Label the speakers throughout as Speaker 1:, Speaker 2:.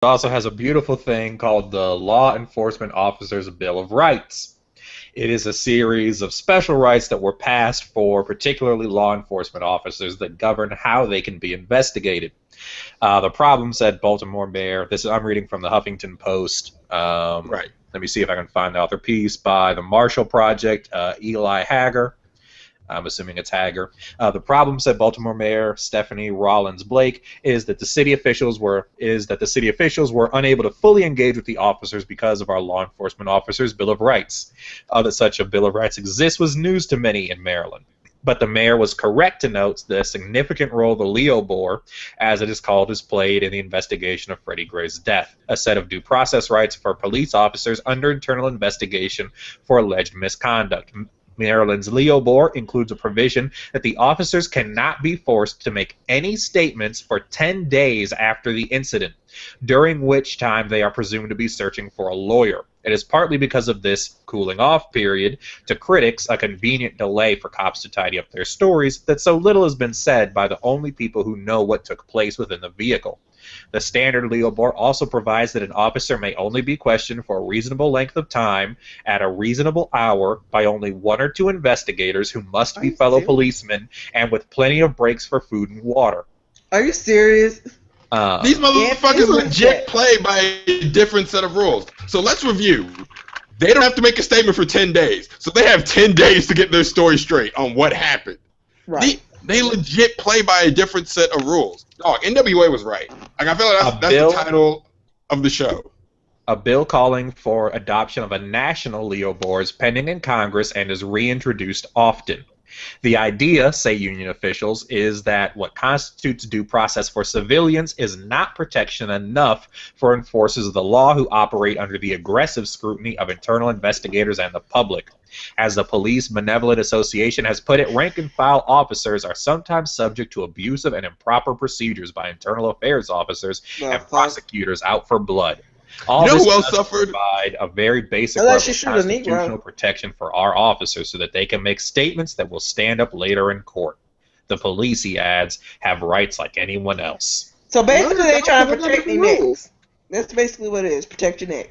Speaker 1: also has a beautiful thing called the Law Enforcement Officers Bill of Rights. It is a series of special rights that were passed for particularly law enforcement officers that govern how they can be investigated. The problem, said Baltimore Mayor, I'm reading from the Huffington Post.
Speaker 2: Right.
Speaker 1: Let me see if I can find the author piece by the Marshall Project, Eli Hager. I'm assuming it's Hager. The problem, said Baltimore Mayor Stephanie Rollins Blake, is that the city officials were unable to fully engage with the officers because of our law enforcement officers' Bill of Rights. That such a Bill of Rights exists was news to many in Maryland. But the mayor was correct to note the significant role the LEOBoR, as it is called, has played in the investigation of Freddie Gray's death, a set of due process rights for police officers under internal investigation for alleged misconduct. Maryland's LEOBoR includes a provision that the officers cannot be forced to make any statements for 10 days after the incident, during which time they are presumed to be searching for a lawyer. It is partly because of this cooling-off period, to critics a convenient delay for cops to tidy up their stories, that so little has been said by the only people who know what took place within the vehicle. The standard LEOBoR also provides that an officer may only be questioned for a reasonable length of time at a reasonable hour by only one or two investigators who must be fellow policemen and with plenty of breaks for food and water.
Speaker 3: Are you serious?
Speaker 2: These motherfuckers legit play by a different set of rules. So let's review. They don't have to make a statement for 10 days. So they have 10 days to get their story straight on what happened.
Speaker 3: Right.
Speaker 2: They legit play by a different set of rules. Dog, NWA was right. Like, I feel like that's the title of the show.
Speaker 1: A bill calling for adoption of a national LEOBoR is pending in Congress and is reintroduced often. The idea, say union officials, is that what constitutes due process for civilians is not protection enough for enforcers of the law who operate under the aggressive scrutiny of internal investigators and the public. As the Police Benevolent Association has put it, rank-and-file officers are sometimes subject to abusive and improper procedures by internal affairs officers and prosecutors out for blood. All this does provide a very basic level of constitutional protection for our officers so that they can make statements that will stand up later in court. The police, he adds, have rights like anyone else.
Speaker 3: So basically they're trying to protect their necks. That's basically what it is, protect your neck.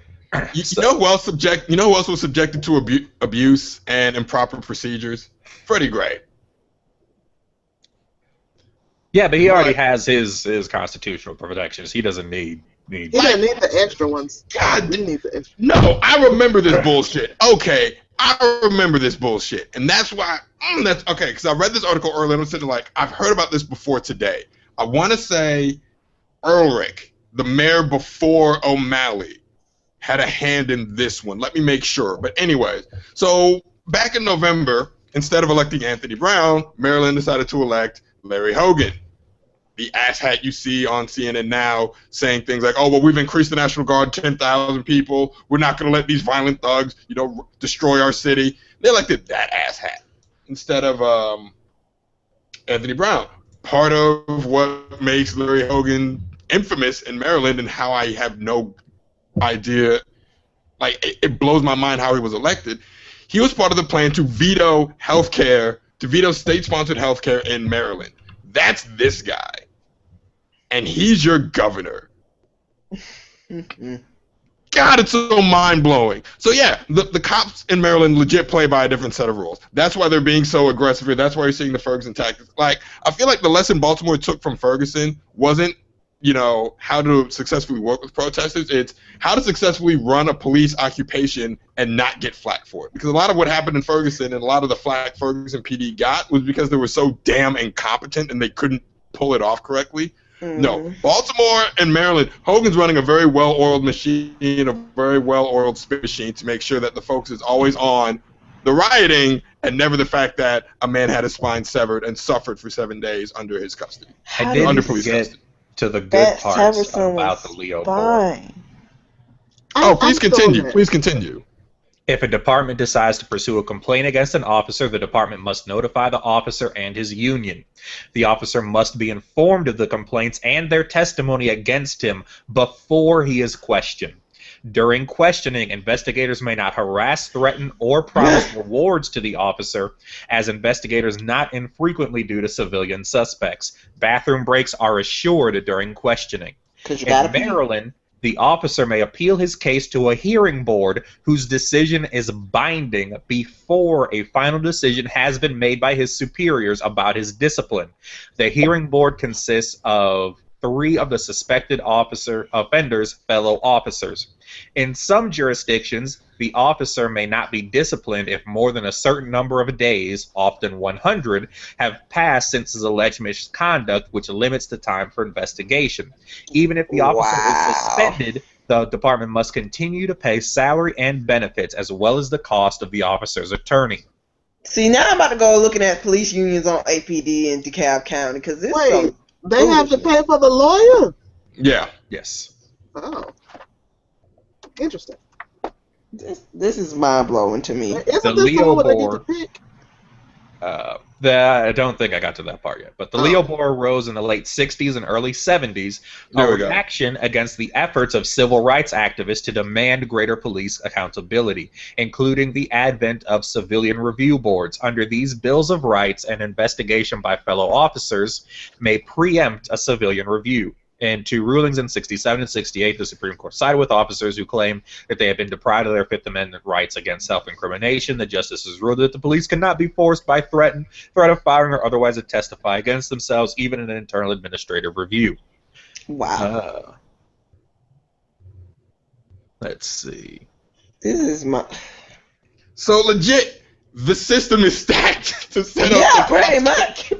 Speaker 2: You know who else was subjected to abuse and improper procedures? Freddie Gray.
Speaker 1: Yeah, but he already has his constitutional protections. He doesn't need...
Speaker 4: He doesn't need the extra ones.
Speaker 2: God, need the extra. No, I remember this bullshit. Okay, I remember this bullshit, and that's why. That's okay, because I read this article earlier and I'm sitting like, I've heard about this before today. I want to say Ulrich, the mayor before O'Malley, had a hand in this one. Let me make sure. But anyways, so back in November, instead of electing Anthony Brown, Maryland decided to elect Larry Hogan. The asshat you see on CNN now saying things like, oh, well, we've increased the National Guard 10,000 people. We're not going to let these violent thugs, destroy our city. They elected that asshat instead of Anthony Brown. Part of what makes Larry Hogan infamous in Maryland and how I have no idea, like, it blows my mind how he was elected. He was part of the plan to veto state-sponsored healthcare in Maryland. That's this guy. And he's your governor. God, it's so mind-blowing. So yeah, the cops in Maryland legit play by a different set of rules. That's why they're being so aggressive here. That's why you're seeing the Ferguson tactics. Like, I feel like the lesson Baltimore took from Ferguson wasn't, how to successfully work with protesters. It's how to successfully run a police occupation and not get flack for it. Because a lot of what happened in Ferguson and a lot of the flack Ferguson PD got was because they were so damn incompetent and they couldn't pull it off correctly. No, Baltimore and Maryland, Hogan's running a very well-oiled machine, a very well-oiled spin machine to make sure that the focus is always on the rioting and never the fact that a man had his spine severed and suffered for 7 days under his custody.
Speaker 1: I didn't get to the good parts about the LEOBoR.
Speaker 2: Oh, please continue. Please continue.
Speaker 1: If a department decides to pursue a complaint against an officer, the department must notify the officer and his union. The officer must be informed of the complaints and their testimony against him before he is questioned. During questioning, investigators may not harass, threaten, or promise rewards to the officer, as investigators not infrequently do to civilian suspects. Bathroom breaks are assured during questioning. In Maryland, The officer may appeal his case to a hearing board whose decision is binding before a final decision has been made by his superiors about his discipline. The hearing board consists of 3 of the suspected offenders' fellow officers. In some jurisdictions, the officer may not be disciplined if more than a certain number of days, often 100, have passed since his alleged misconduct, which limits the time for investigation. Even if the officer is suspended, the department must continue to pay salary and benefits as well as the cost of the officer's attorney.
Speaker 3: See, now I'm about to go looking at police unions on APD in DeKalb County because this.
Speaker 4: Wait, they have to pay for the lawyer?
Speaker 2: Yeah.
Speaker 1: Yes.
Speaker 4: Oh. Interesting.
Speaker 3: This is mind blowing to me.
Speaker 4: Isn't
Speaker 1: The
Speaker 4: this the one where they get to
Speaker 1: LEOBoR,
Speaker 4: pick?
Speaker 1: I don't think I got to that part yet. But the LEOBoR rose in the late 60s and early 70s, a reaction against the efforts of civil rights activists to demand greater police accountability, including the advent of civilian review boards. Under these bills of rights, an investigation by fellow officers may preempt a civilian review. In 2 rulings in 67 and 68, the Supreme Court sided with officers who claimed that they had been deprived of their Fifth Amendment rights against self-incrimination. The justices ruled that the police cannot be forced by threat of firing or otherwise to testify against themselves, even in an internal administrative review.
Speaker 3: Wow.
Speaker 1: Let's see.
Speaker 3: This is my...
Speaker 2: So legit, the system is stacked to set up.
Speaker 3: Yeah, pretty much.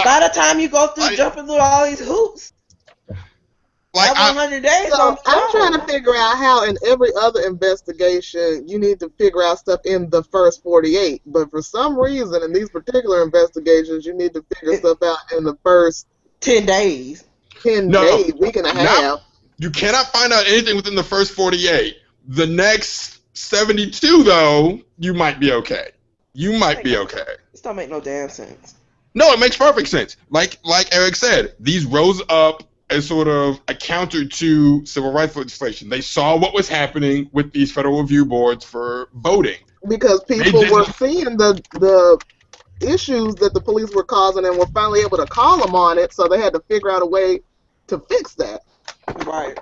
Speaker 3: By the time you go through jumping through all these hoops,
Speaker 2: like
Speaker 3: 100 days.
Speaker 4: So I'm trying to figure out how in every other investigation you need to figure out stuff in the first 48, but for some reason in these particular investigations you need to figure stuff out in the first
Speaker 3: 10 days.
Speaker 4: 10 days, week and a half.
Speaker 2: You cannot find out anything within the first 48. The next 72, though, you might be okay. You might be okay.
Speaker 3: This don't make no damn sense.
Speaker 2: No, it makes perfect sense. Like Eric said, these rose up as sort of a counter to civil rights legislation. They saw what was happening with these federal review boards for voting.
Speaker 4: Because people were seeing the issues that the police were causing and were finally able to call them on it, so they had to figure out a way to fix that.
Speaker 3: Right.